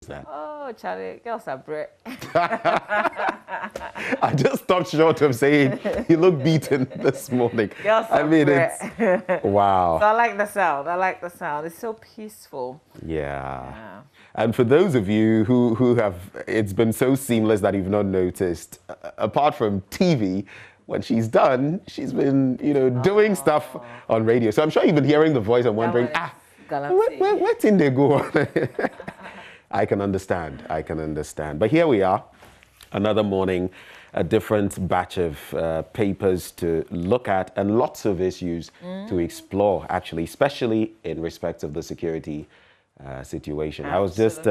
Oh, Charlie, girls are bread. I just stopped short of saying you look beaten this morning. Girls I are mean, bread. it's wow. So I like the sound. I like the sound. It's so peaceful. Yeah. And for those of you who have, it's been so seamless that you've not noticed, apart from TV, when she's done, she's been, doing stuff on radio. So I'm sure you've been hearing the voice and wondering, where did they go? I can understand. I can understand. But here we are, another morning, a different batch of papers to look at and lots of issues to explore, actually, especially in respect of the security situation. Absolutely. I was just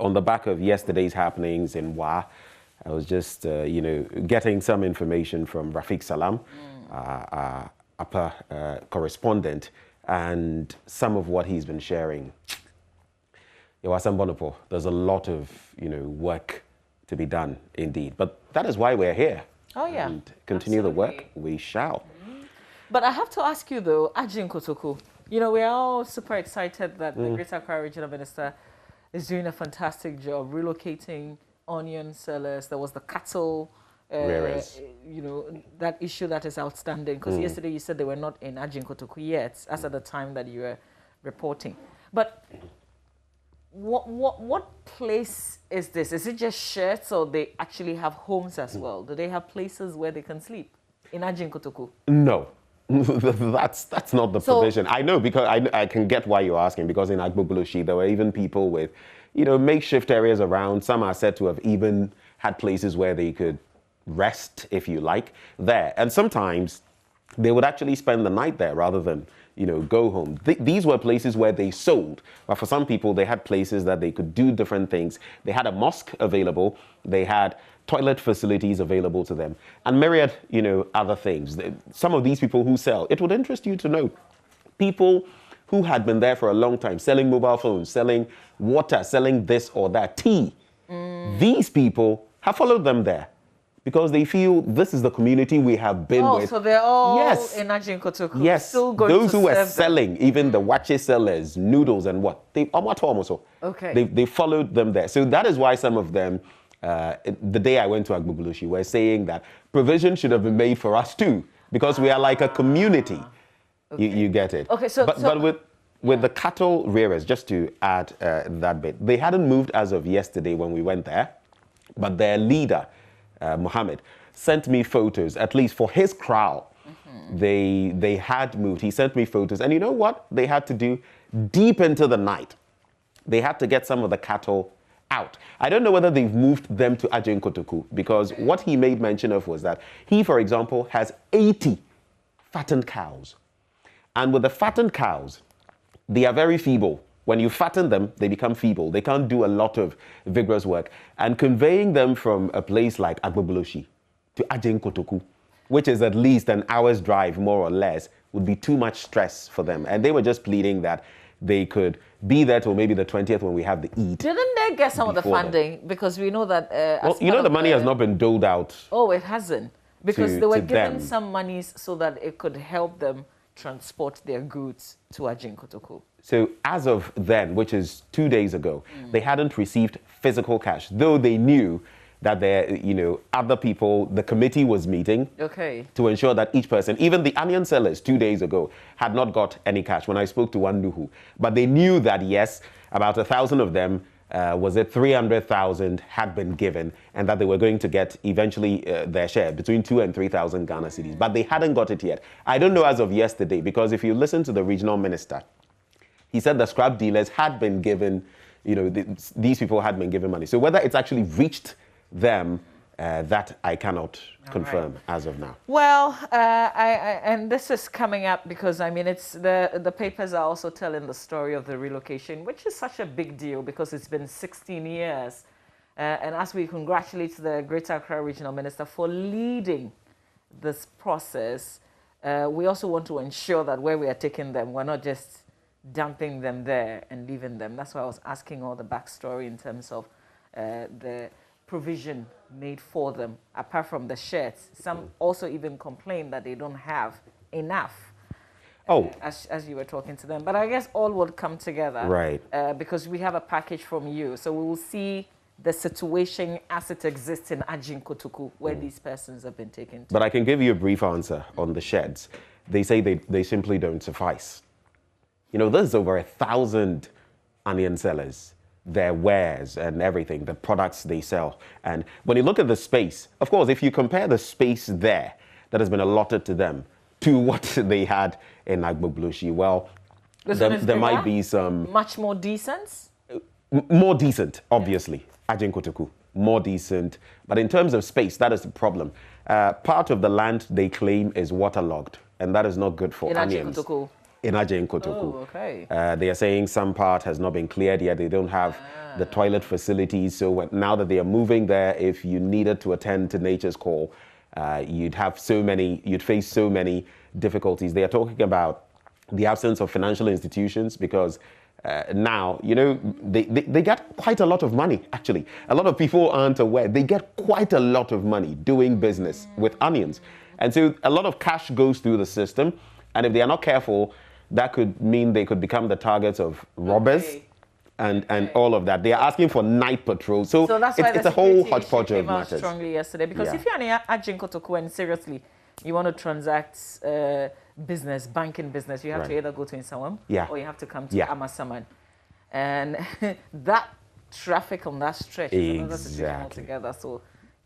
on the back of yesterday's happenings in Wa. I was just, getting some information from Rafiq Salam, our upper correspondent, and some of what he's been sharing. There's a lot of, work to be done indeed. But that is why we're here. Oh, yeah. And continue the work, we shall. But I have to ask you, though, Ajin Kotoku, we're all super excited that the Greater Accra Regional Minister is doing a fantastic job relocating onion sellers. There was the cattle, that issue that is outstanding. Because yesterday you said they were not in Ajin Kotoku yet, as at the time that you were reporting. But what place is this? Is it just shirts, or they actually have homes as well? Do they have places where they can sleep in Ajin Kotoku? No. That's not the provision. I know, because I can get why you're asking, because in Agboboloshi there were even people with, makeshift areas around. Some are said to have even had places where they could rest, if you like, there. And sometimes they would actually spend the night there rather than, go home. These were places where they sold. But for some people, they had places that they could do different things. They had a mosque available. They had toilet facilities available to them, and myriad, other things. Some of these people who sell, it would interest you to know, people who had been there for a long time, selling mobile phones, selling water, selling this or that, tea. These people have followed them there because they feel this is the community we have been with. So they're all in Ajin Kotoku. Yes, still going those to who were serve selling, them. even the wache sellers, noodles and what, they followed them there. So that is why some of them, the day I went to Agboboloshi, were saying that provision should have been made for us too, because we are like a community. You get it. Okay, but with the cattle rearers, just to add that bit, they hadn't moved as of yesterday when we went there, but their leader, Mohammed, sent me photos, at least for his kraal. They had moved. He sent me photos, and you know what they had to do? Deep into the night, they had to get some of the cattle out. I don't know whether they've moved them to Ajin Kotoku, because what he made mention of was that he, for example, has 80 fattened cows. And with the fattened cows, they are very feeble. When you fatten them, they become feeble. They can't do a lot of vigorous work. And conveying them from a place like Agboboloshi to Ajin Kotoku, which is at least an hour's drive, more or less, would be too much stress for them. And they were just pleading that they could be there till maybe the 20th when we have the Eid. Didn't they get some of the funding? Because we know that... the money has not been doled out. Oh, it hasn't. Because they were given some monies so that it could help them transport their goods to Ajin Kotoku. So as of then, which is 2 days ago, they hadn't received physical cash, though they knew that other people, the committee was meeting to ensure that each person, even the onion sellers 2 days ago, had not got any cash when I spoke to one Nuhu. But they knew that, yes, about 1,000 of them, 300,000 had been given, and that they were going to get eventually their share, between 2,000 and 3,000 Ghana cedis. But they hadn't got it yet. I don't know as of yesterday, because if you listen to the regional minister, he said the scrap dealers had been given, these people had been given money. So whether it's actually reached them, that I cannot confirm as of now. Well, and this is coming up because, it's the papers are also telling the story of the relocation, which is such a big deal because it's been 16 years. And as we congratulate the Greater Accra Regional Minister for leading this process, we also want to ensure that where we are taking them, we're not just dumping them there and leaving them. That's why I was asking all the backstory in terms of the provision made for them, apart from the shirts. Some also even complain that they don't have enough. Oh, as you were talking to them. But I guess all will come together. right. Because we have a package from you. So we will see the situation as it exists in Ajin Kotoku, where these persons have been taken to. But I can give you a brief answer on the sheds. They say they simply don't suffice. You know, there's over 1,000 onion sellers, their wares and everything, the products they sell. And when you look at the space, of course, if you compare the space there that has been allotted to them to what they had in Agbogboshi, well, there might be some... Much more decent? More decent, obviously. Ajin Kotoku, more decent. But in terms of space, that is the problem. Part of the land they claim is waterlogged, and that is not good for onions. In Ajin Kotoku. Oh, okay. They are saying some part has not been cleared yet. They don't have the toilet facilities. So now that they are moving there, if you needed to attend to nature's call, you'd face so many difficulties. They are talking about the absence of financial institutions because now, you know, they get quite a lot of money, actually. A lot of people aren't aware. They get quite a lot of money doing business with onions. And so a lot of cash goes through the system. And if they are not careful, that could mean they could become the targets of robbers and all of that. They are asking for night patrols. So that's why it's a whole hodgepodge of matters. Strongly yesterday, because if you're in Ajin Kotoku and seriously you want to transact business, banking business, you have to either go to Insawam or you have to come to Amasaman. And that traffic on that stretch is another situation altogether. So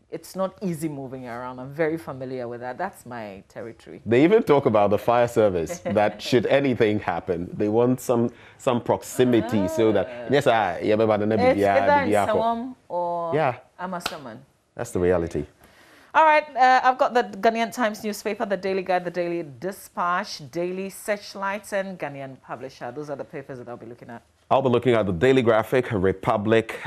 it's not easy moving around. I'm very familiar with that. That's my territory. They even talk about the fire service, that should anything happen, they want some proximity so that it's either in Sawam or Amasaman. That's the reality. All right, I've got the Ghanaian Times newspaper, the Daily Guide, the Daily Dispatch, Daily Searchlight, and Ghanaian Publisher. Those are the papers that I'll be looking at. I'll be looking at the Daily Graphic, Republic,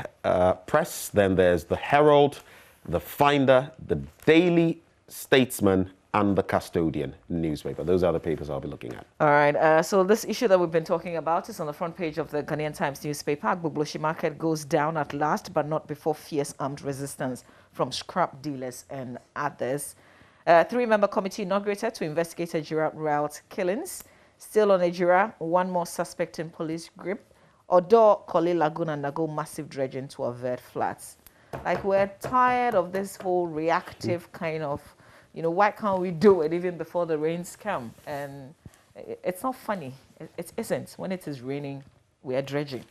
Press. Then there's the Herald, the Finder, the Daily Statesman, and the Custodian newspaper. Those are the papers I'll be looking at. All right. So this issue that we've been talking about is on the front page of the Ghanaian Times newspaper. Agbogboshi market goes down at last, but not before fierce armed resistance from scrap dealers and others. Three-member committee inaugurated to investigate Ejura route killings. Still on Ejura, one more suspect in police grip. Odo, Kole, Lagoon, and Nago massive dredging to avert floods. Like, we're tired of this whole reactive kind of, you know, why can't we do it even before the rains come? And it's not funny. It isn't. When it is raining, we are dredging.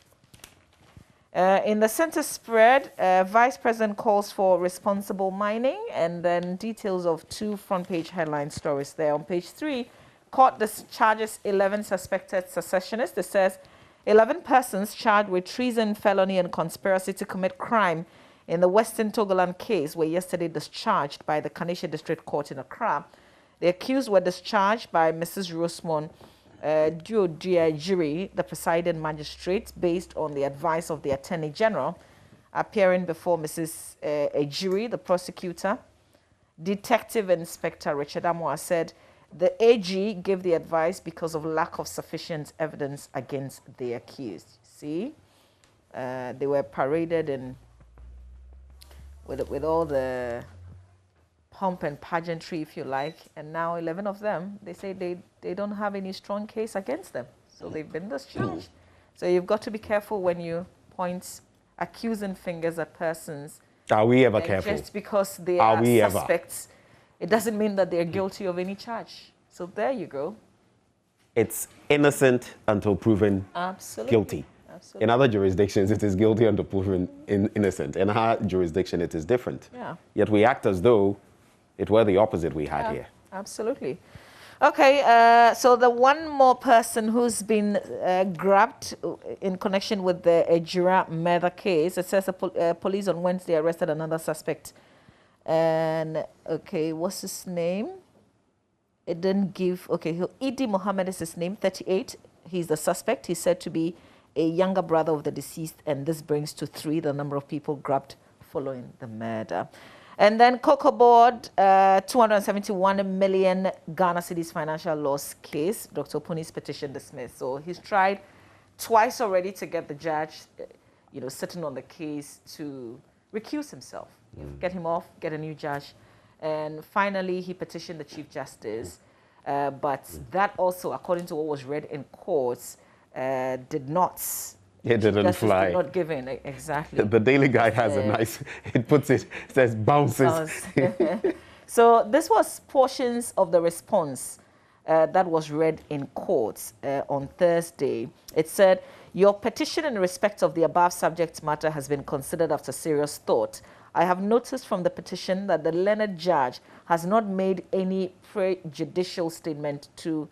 In the center spread, Vice President calls for responsible mining, and then details of two front-page headline stories there. On page 3, court discharges 11 suspected secessionists. It says 11 persons charged with treason, felony, and conspiracy to commit crime in the Western Togoland case were yesterday discharged by the Kaneshie District Court in Accra. The accused were discharged by Mrs. Rosemond Duodiajiri, the presiding magistrate, based on the advice of the Attorney General, appearing before Mrs. Ejiri, the prosecutor. Detective Inspector Richard Amoa said the AG gave the advice because of lack of sufficient evidence against the accused. See, they were paraded in with all the pomp and pageantry, if you like, and now 11 of them, they say they don't have any strong case against them, so they've been discharged. So you've got to be careful when you point accusing fingers at persons. Are we ever careful? Just because they are suspects, it doesn't mean that they're guilty of any charge. So there you go. It's innocent until proven guilty. Absolutely. In other jurisdictions, it is guilty until proven innocent. In our jurisdiction, it is different. Yeah. Yet we act as though it were the opposite we had here. Absolutely. Okay, so the one more person who's been grabbed in connection with the Ejura murder case, it says the police on Wednesday arrested another suspect. And, okay, what's his name? It didn't give, okay, Idi Mohammed is his name, 38. He's the suspect. He's said to be a younger brother of the deceased, and this brings to 3 the number of people grabbed following the murder. And then Cocoa Board, 271 million Ghana cedis financial loss case. Dr. Puni's petition dismissed. So he's tried twice already to get the judge, you know, sitting on the case to recuse himself, get him off, get a new judge. And finally, he petitioned the Chief Justice. But that also, according to what was read in courts, did not. It didn't fly. Did not give in, exactly. The Daily Guide has a nice, it says bounces. So this was portions of the response that was read in court on Thursday. It said, your petition in respect of the above subject matter has been considered after serious thought. I have noticed from the petition that the learned judge has not made any prejudicial statement to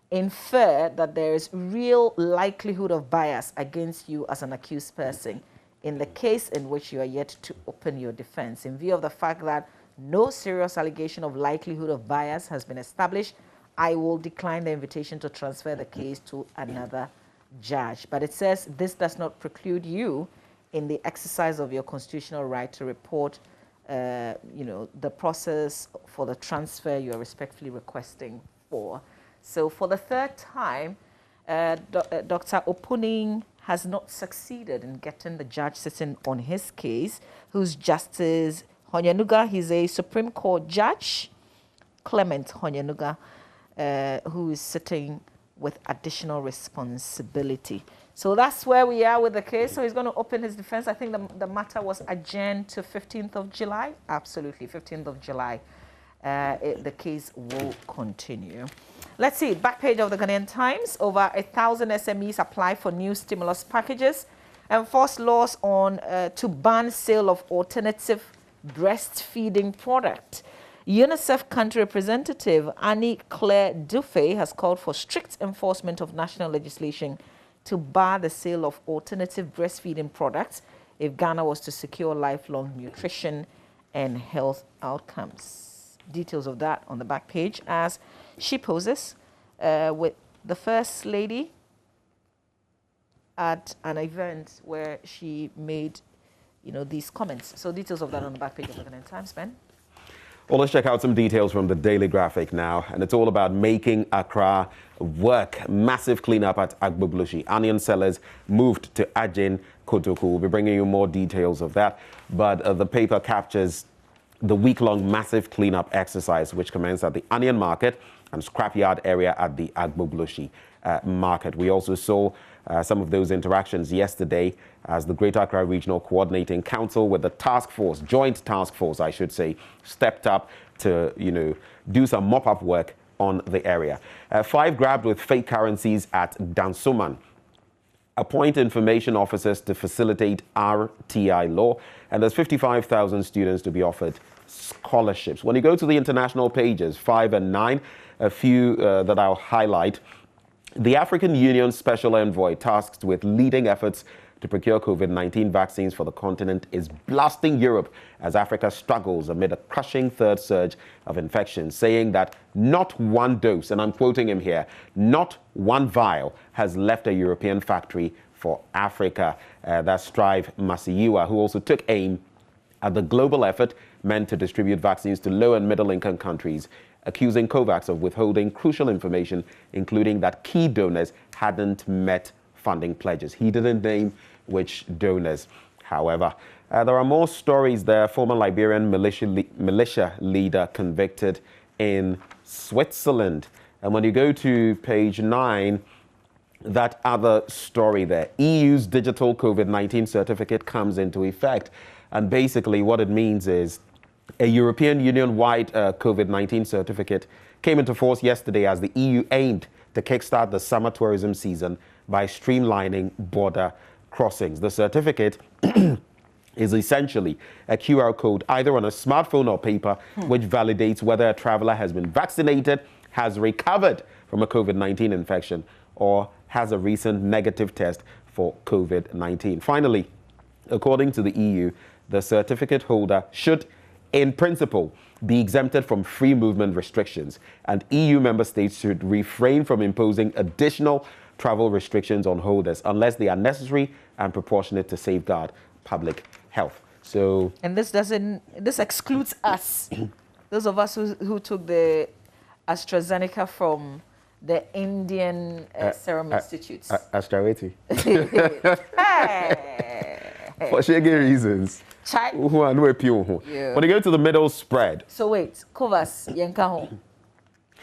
infer that there is real likelihood of bias against you as an accused person in the case in which you are yet to open your defense. In view of the fact that no serious allegation of likelihood of bias has been established, I will decline the invitation to transfer the case to another judge. But it says this does not preclude you in the exercise of your constitutional right to report the process for the transfer you are respectfully requesting for. So for the third time, Dr. Oponing has not succeeded in getting the judge sitting on his case, who's Justice Honyanuga. He's a Supreme Court judge, Clement Honyanuga, who is sitting with additional responsibility. So that's where we are with the case. So he's going to open his defense. I think the matter was adjourned to 15th of July. Absolutely, 15th of July. The case will continue. Let's see, back page of the Ghanaian Times. Over 1,000 SMEs apply for new stimulus packages. Enforce laws on to ban sale of alternative breastfeeding product. UNICEF country representative Annie Claire Dufay has called for strict enforcement of national legislation to bar the sale of alternative breastfeeding products if Ghana was to secure lifelong nutrition and health outcomes. Details of that on the back page as she poses with the First Lady at an event where she made, these comments. So details of that on the back page of the Ghanaian Times, Ben. Well, let's check out some details from the Daily Graphic now. And it's all about making Accra work. Massive cleanup at Agbobloshi. Onion sellers moved to Ajin Kotoku. We'll be bringing you more details of that. But the paper captures the week-long massive cleanup exercise, which commenced at the Onion Market and Scrapyard area at the Agbobloshi Market. We also saw some of those interactions yesterday as the Greater Accra Regional Coordinating Council with the task force, joint task force, I should say, stepped up to, do some mop-up work on the area. 5 grabbed with fake currencies at Dansoman. Appoint information officers to facilitate RTI law. And there's 55,000 students to be offered scholarships. When you go to the international pages, 5 and 9, a few that I'll highlight. The African Union Special Envoy tasked with leading efforts to procure COVID-19 vaccines for the continent is blasting Europe as Africa struggles amid a crushing third surge of infections, saying that not one dose, and I'm quoting him here, not one vial has left a European factory for Africa. That's Strive Masiyiwa, who also took aim at the global effort meant to distribute vaccines to low and middle income countries, accusing COVAX of withholding crucial information, including that key donors hadn't met funding pledges. He didn't name which donors. However, there are more stories there. Former Liberian militia leader convicted in Switzerland. And when you go to page 9, that other story there, EU's digital COVID-19 certificate comes into effect. And basically what it means is a European Union-wide COVID-19 certificate came into force yesterday as the EU aimed to kickstart the summer tourism season by streamlining border crossings. The certificate is essentially a QR code either on a smartphone or paper, which validates whether a traveler has been vaccinated, has recovered from a COVID-19 infection, or has a recent negative test for COVID-19. Finally, according to the EU, the certificate holder should, in principle, be exempted from free movement restrictions, and EU member states should refrain from imposing additional travel restrictions on holders unless they are necessary and proportionate to safeguard public health. So, and this excludes us, those of us who took the AstraZeneca from the Indian Serum Institutes. Austerity. Hey. For shaky reasons. Chai. When you go to the middle spread. So wait, Kovas, Yenka home.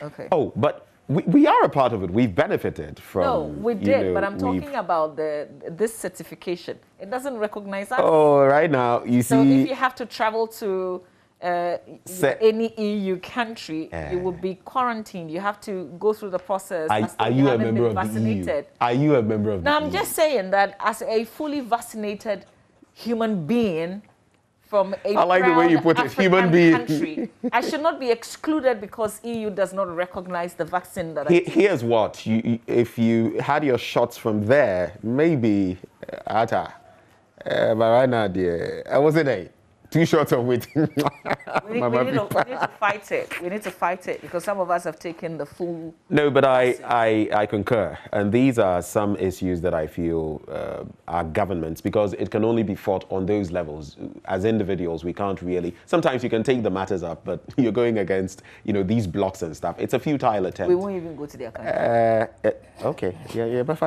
Okay. Oh, but we are a part of it. We've benefited from. No, we you did, know, but I'm we've- talking about this certification. It doesn't recognize us. Oh, right now you So if see. you have to travel to any EU country, you will be quarantined. You have to go through the process. as though Are you a haven't member been of the EU? vaccinated. Are you a member of the Now, EU? I'm just saying that as a fully vaccinated human being from a I like the way you proud put it, African human being. country, I should not be excluded because EU does not recognize the vaccine that I take. Here's what: if you had your shots from there, maybe but right now, dear, I wasn't a 2 shots of waiting. We need to fight it. We need to fight it because some of us have taken the full. No, but I concur. And these are some issues that I feel are governments, because it can only be fought on those levels. As individuals, we can't really. Sometimes you can take the matters up, but you're going against, these blocks and stuff. It's a futile attempt. We won't even go to their country. Okay. Yeah, but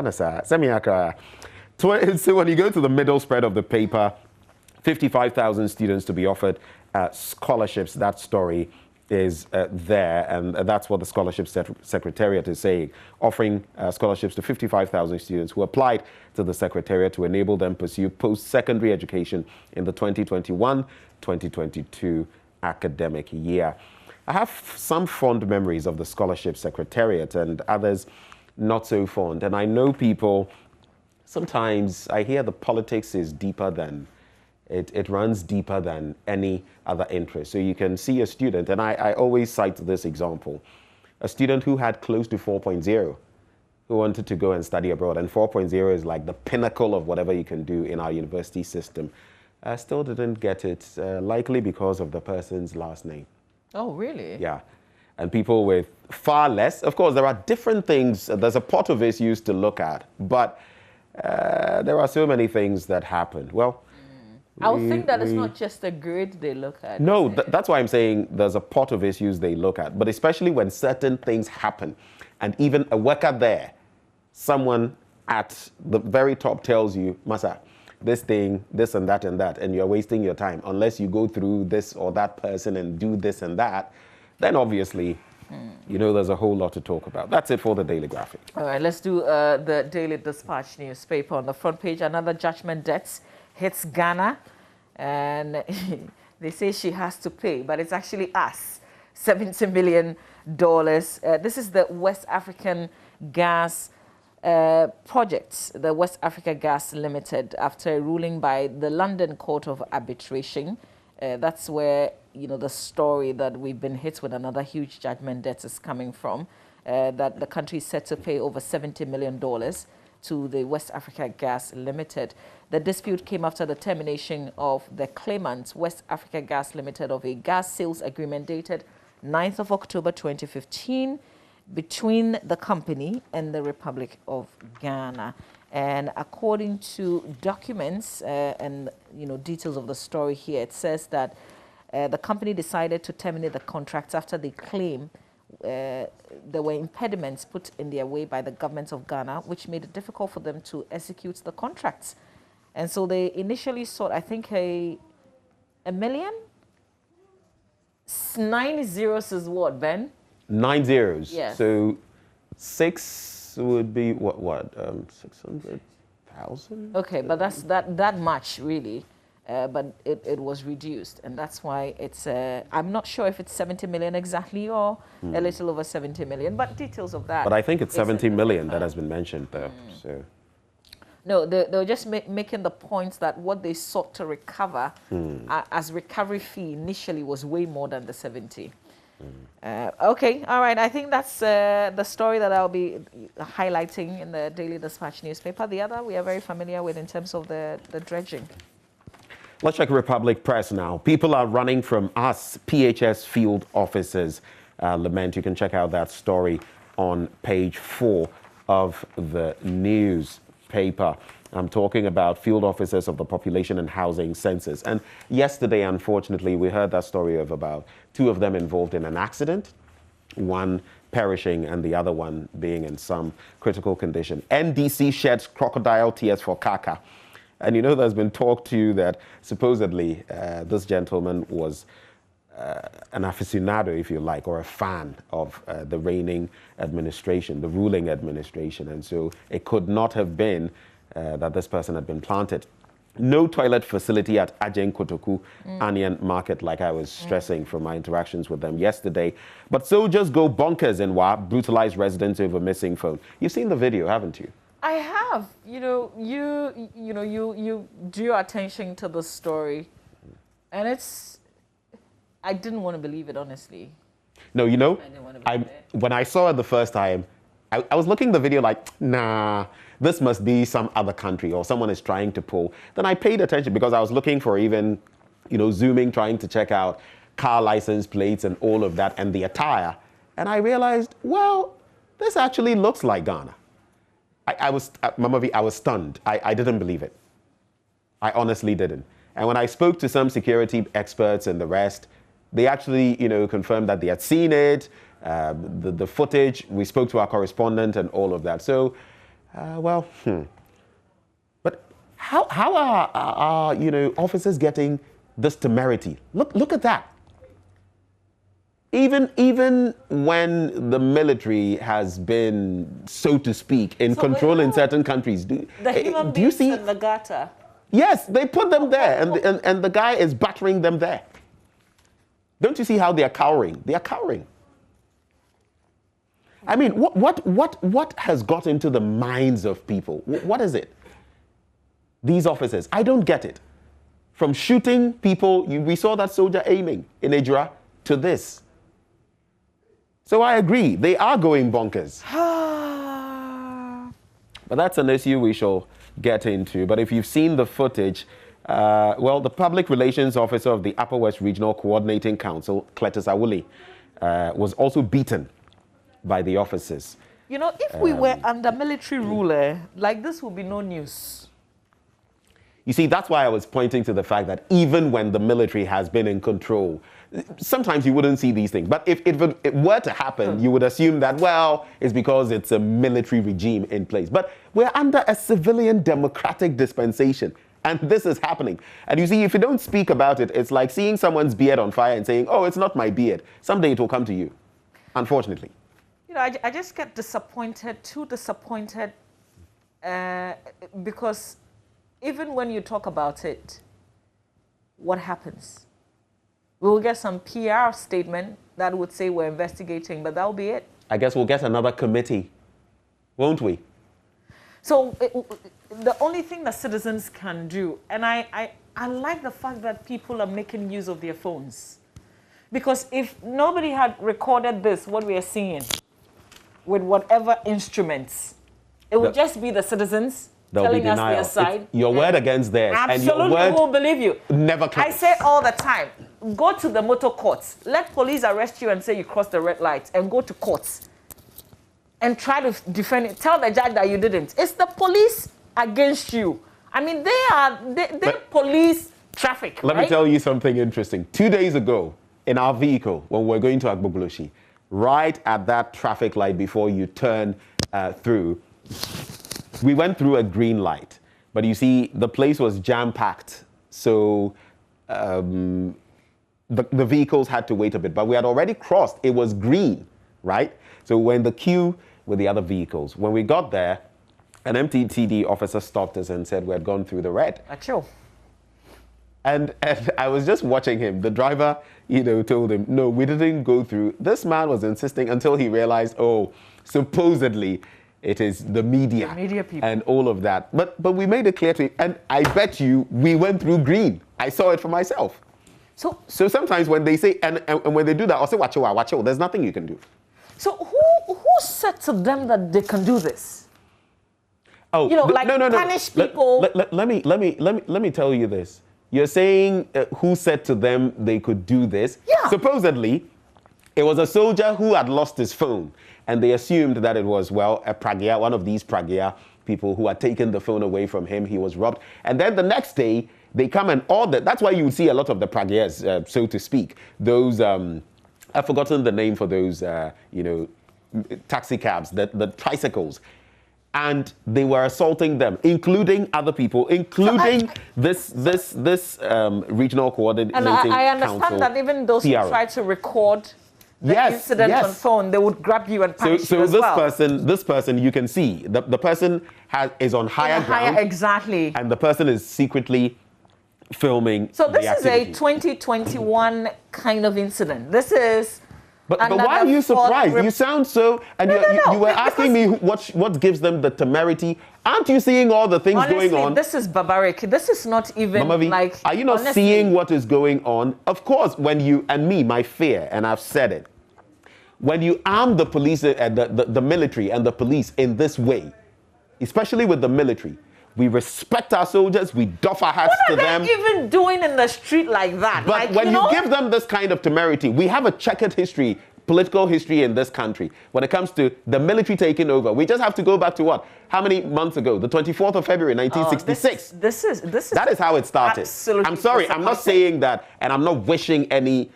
so when you go to the middle spread of the paper, 55,000 students to be offered scholarships. That story is there, and that's what the Scholarship Secretariat is saying, offering scholarships to 55,000 students who applied to the Secretariat to enable them pursue post-secondary education in the 2021-2022 academic year. I have some fond memories of the Scholarship Secretariat and others not so fond, and I know people, sometimes I hear the politics is deeper than it runs deeper than any other interest. So you can see a student, and I always cite this example, a student who had close to 4.0, who wanted to go and study abroad, and 4.0 is like the pinnacle of whatever you can do in our university system, still didn't get it, likely because of the person's last name. Oh, really? Yeah. And people with far less, of course, there are different things, there's a pot of issues to look at, but there are so many things that happen. Well, I would think that it's not just the grade they look at. No, that's why I'm saying there's a pot of issues they look at. But especially when certain things happen, and even a worker there, someone at the very top tells you, Masa, this thing, this and that, and you're wasting your time. Unless you go through this or that person and do this and that, then obviously, there's a whole lot to talk about. That's it for the Daily Graphic. All right, let's do the Daily Dispatch newspaper. On the front page, another judgment debt hits Ghana, and they say she has to pay, but it's actually us, $70 million. This is the West African Gas project, the West Africa Gas Limited, after a ruling by the London Court of Arbitration. That's where, the story that we've been hit with another huge judgment debt is coming from, that the country is set to pay over $70 million to the West Africa Gas Limited. The dispute came after the termination of the claimant, West Africa Gas Limited, of a gas sales agreement dated 9th of October 2015 between the company and the Republic of Ghana. And according to documents and details of the story here, it says that the company decided to terminate the contracts after they claim there were impediments put in their way by the government of Ghana, which made it difficult for them to execute the contracts. And so they initially sought, I think, a million? 9 zeros is what, Ben? 9 zeros. Yes. So 6 would be what? 600,000? Okay, but that's that much, really. But it was reduced, and that's why it's, I'm not sure if it's 70 million exactly or a little over 70 million, but details of that. But I think it's 70 million that has been mentioned there. So. No, they were just making the point that what they sought to recover as recovery fee initially was way more than the 70. Okay, all right. I think that's the story that I'll be highlighting in the Daily Dispatch newspaper. The other we are very familiar with in terms of the dredging. Let's check Republic Press now. People are running from us, PHS field officers lament. You can check out that story on page 4 of the newspaper. I'm talking about field officers of the Population and Housing Census. And yesterday, unfortunately, we heard that story of about 2 of them involved in an accident, one perishing and the other one being in some critical condition. NDC sheds crocodile tears for Kaka. And there's been talk too that supposedly this gentleman was an aficionado, if you like, or a fan of the reigning administration, the ruling administration. And so it could not have been that this person had been planted. No toilet facility at Ajeng Kotoku Onion Market, like I was stressing from my interactions with them yesterday. But soldiers go bonkers in Wa, brutalize residents over missing phone. You've seen the video, haven't you? I have. You drew attention to the story, and I didn't want to believe it, honestly. No, you know, I didn't want to believe it. when I saw it the first time, I was looking at the video like, nah, this must be some other country or someone is trying to pull. Then I paid attention because I was looking for even, zooming, trying to check out car license plates and all of that and the attire. And I realized, well, this actually looks like Ghana. Mama V, I was stunned. I didn't believe it. I honestly didn't. And when I spoke to some security experts and the rest, they actually, confirmed that they had seen it, the footage. We spoke to our correspondent and all of that. So, But how are officers getting this temerity? Look at that. Even when the military has been, so to speak, in control in certain countries, do you see in the gutter? Yes, they put them there, and the guy is battering them there. Don't you see how they are cowering? They are cowering. I mean, what has got into the minds of people? What is it? These officers, I don't get it. From shooting people, we saw that soldier aiming in Ejura, to this. So I agree, they are going bonkers. But that's an issue we shall get into. But if you've seen the footage, the public relations officer of the Upper West Regional Coordinating Council, Cletus Awuli, was also beaten by the officers. If we were under military rule, like this would be no news. You see, that's why I was pointing to the fact that even when the military has been in control, sometimes you wouldn't see these things. But if it were to happen, you would assume that, well, it's because it's a military regime in place. But we're under a civilian democratic dispensation, and this is happening. And you see, if you don't speak about it, it's like seeing someone's beard on fire and saying, oh, it's not my beard. Someday it will come to you, unfortunately. I just get too disappointed, because even when you talk about it, what happens? We will get some PR statement that would say we're investigating, but that'll be it. I guess we'll get another committee, won't we? So the only thing that citizens can do, and I like the fact that people are making use of their phones. Because if nobody had recorded this, what we are seeing, with whatever instruments, it would just be the citizens telling us their side. It's your word against theirs. Absolutely, and your word won't believe you. Never comes. I say all the time, go to the motor courts. Let police arrest you and say you crossed the red light, and go to courts and try to defend it. Tell the judge that you didn't. It's the police against you. I mean, they police traffic. Let me tell you something interesting. 2 days ago, in our vehicle, when we were going to Agbogloshi, right at that traffic light before you turn through, we went through a green light, but you see, the place was jam-packed. So the vehicles had to wait a bit, but we had already crossed. It was green, right? So we're in the queue with the other vehicles. When we got there, an MTTD officer stopped us and said we had gone through the red. Achoo. And I was just watching him. The driver, told him, no, we didn't go through. This man was insisting until he realized, oh, supposedly it is the media. The media people. And all of that. But we made it clear to him. And I bet you we went through green. I saw it for myself. So sometimes when they say, and when they do that, I'll say, watch out. There's nothing you can do. So who said to them that they can do this? Oh, no. Punish people. Let me tell you this. You're saying who said to them they could do this? Yeah. Supposedly, it was a soldier who had lost his phone. And they assumed that it was, a Pragia, one of these Pragia people who had taken the phone away from him. He was robbed. And then the next day, they come and order. That's why you see a lot of the Pragias, so to speak. Those, I've forgotten the name for those, taxi cabs, the tricycles. and they were assaulting them, including other people, including this regional coordinating and I understand council, that even those who PRO. try to record the incident on phone, they would grab you and punish you as well. So this person, you can see the person is on higher ground, exactly, and the person is secretly filming. So this the is a activity. 2021 kind of incident. This is. But why are you surprised? You sound so, and you were asking me what gives them the temerity. Aren't you seeing all the things honestly, going on? This is barbaric. This is not even Mama V, like. are you not seeing what is going on? Of course, when you and me, my fear, and I've said it, when you arm the police, the military and the police in this way, especially with the military, we respect our soldiers, we doff our hats to them. What are they even doing in the street like that? But like, when you give them this kind of temerity, we have a checkered history, political history in this country. When it comes to the military taking over, we just have to go back to what? How many months ago? The 24th of February, 1966. This is that is how it started. Absolutely. I'm sorry, I'm not saying that, and I'm not wishing any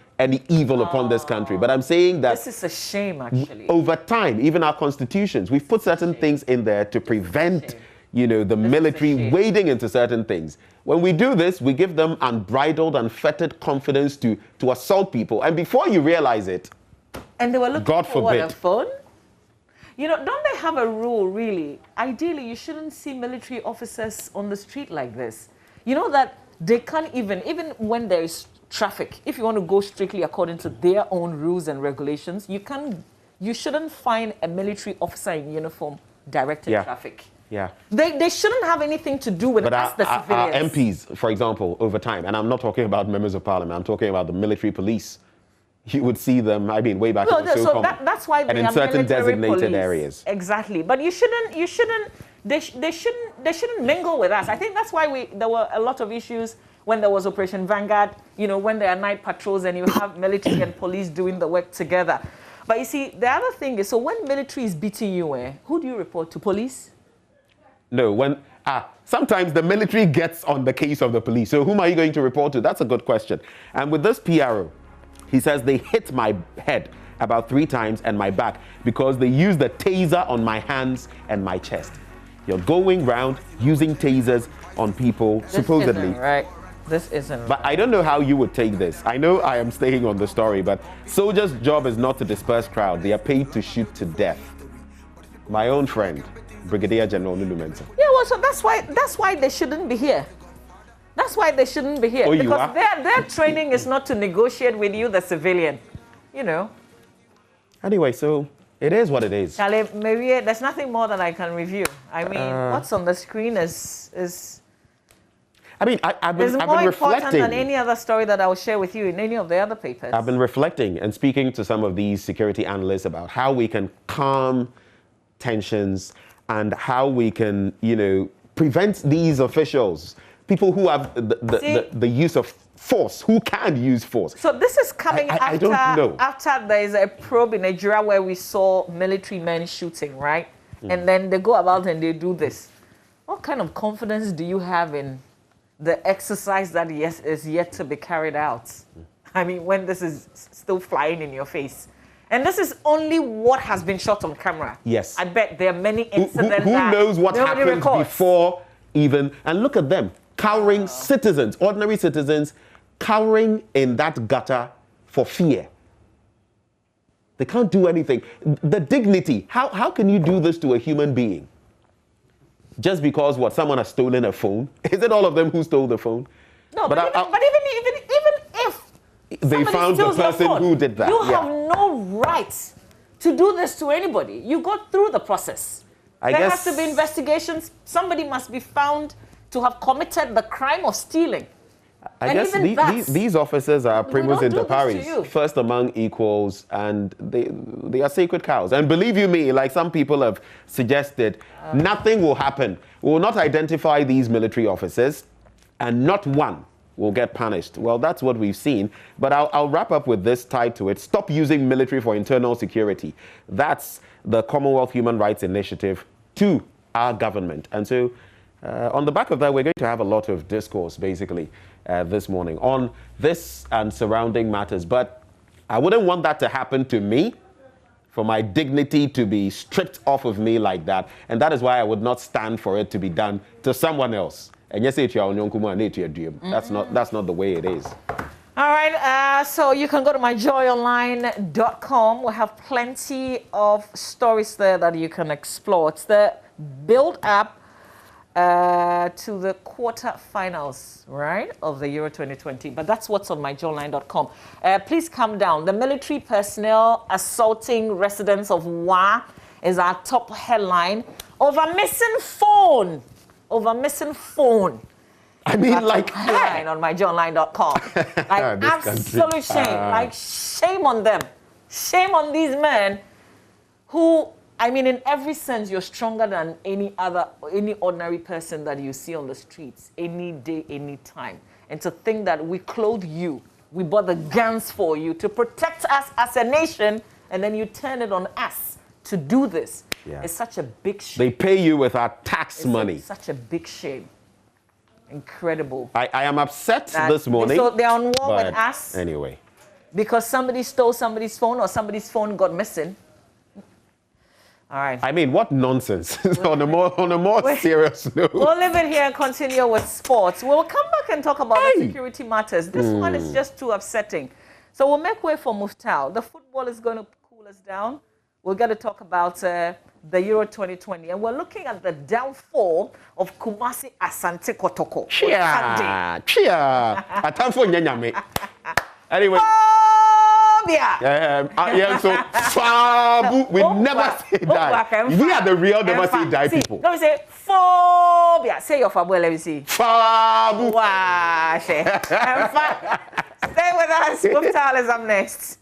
evil upon this country, but I'm saying that this is a shame, actually. Over time, even our constitutions, we've put certain things in there to prevent, the military wading into certain things. When we do this, we give them unbridled, unfettered confidence to assault people, and before you realize it, and they were looking God for forbid. What, a phone? Don't they have a rule, really? Ideally, you shouldn't see military officers on the street like this. You know that they can't even when there is traffic, if you want to go strictly according to their own rules and regulations, you shouldn't find a military officer in uniform directing traffic. Yeah. They shouldn't have anything to do with us, the civilians. Our MPs, for example, over time, and I'm not talking about members of parliament, I'm talking about the military police. You would see them, way back in the so that's why they and in are certain military designated police. areas. Exactly. But they shouldn't mingle with us. I think that's why there were a lot of issues when there was Operation Vanguard, when there are night patrols and you have military and police doing the work together. But you see, the other thing is, so when military is beating you, who do you report to? Police? No, sometimes the military gets on the case of the police. So whom are you going to report to? That's a good question. And with this PRO, he says they hit my head about 3 times and my back because they used the taser on my hands and my chest. You're going round using tasers on people, supposedly. Isn't right. This isn't. But I don't know how you would take this. I know I am staying on the story, but soldiers' job is not to disperse crowd. They are paid to shoot to death. My own friend, Brigadier General Lulu Mensah. Yeah, well, so that's why they shouldn't be here. That's why they shouldn't be here. Oh, because their training is not to negotiate with you, the civilian. Anyway, so it is what it is. Charlie, maybe there's nothing more that I can review. What's on the screen is I've been more important reflecting. than any other story that I will share with you in any of the other papers. I've been reflecting and speaking to some of these security analysts about how we can calm tensions and how we can, prevent these officials, people who have the use of force, who can use force. So this is coming I don't know. after there is a probe in Nigeria where we saw military men shooting, right? And then they go about and they do this. What kind of confidence do you have in the exercise that is yet to be carried out? When this is still flying in your face. And this is only what has been shot on camera. Yes. I bet there are many incidents who knows what happened records. before even, and look at them, cowering citizens, ordinary citizens, cowering in that gutter for fear. They can't do anything. The dignity, how can you do this to a human being? Just because someone has stolen a phone? Is it all of them who stole the phone? No, but even if they found the person who did that. You have no right to do this to anybody. You go through the process. There has to be investigations. Somebody must be found to have committed the crime of stealing. I guess these officers are primus inter pares, first among equals, and they are sacred cows. And believe you me, like some people have suggested, nothing will happen. We will not identify these military officers, and not one will get punished. Well, that's what we've seen. But I'll wrap up with this tied to it. Stop using military for internal security. That's the Commonwealth Human Rights Initiative to our government. And so on the back of that, we're going to have a lot of discourse, basically, this morning on this and surrounding matters. But I wouldn't want that to happen to me. for my dignity to be stripped off of me like that. And that is why I would not stand for it to be done to someone else. And yes, that's not the way it is. All right, so you can go to myjoyonline.com. We have plenty of stories there that you can explore. It's the build up to the quarterfinals, right, of the Euro 2020. But that's what's on myjoyonline.com. Please come down. The military personnel assaulting residents of Wa is our top headline. Over missing phone. I mean, like, headline on myjoyonline.com. Like, absolute shame. Like, shame on them. Shame on these men who, I mean, in every sense, you're stronger than any ordinary person that you see on the streets, any day, any time. And to think that we clothe you, we bought the guns for you to protect us as a nation, and then you turn it on us to do this. Yeah. It's such a big shame. They pay you with our tax money. Such a big shame. Incredible. I am upset this morning. So they're on war with us. Anyway. Because somebody stole somebody's phone or somebody's phone got missing. All right. I mean, what nonsense. on a more serious note. We'll leave it here and continue with sports. We'll come back and talk about the security matters. This one is just too upsetting. So we'll make way for Muftal. The football is going to cool us down. We're going to talk about the Euro 2020. And we're looking at the downfall of Kumasi Asante Kotoko. Chia. Anyway. So Fabu, we never say that. We are the real never say die people. Let me say phobia. Say your Fabu, let me see. Fabu. Wow. Stay with us. Muftal is up next.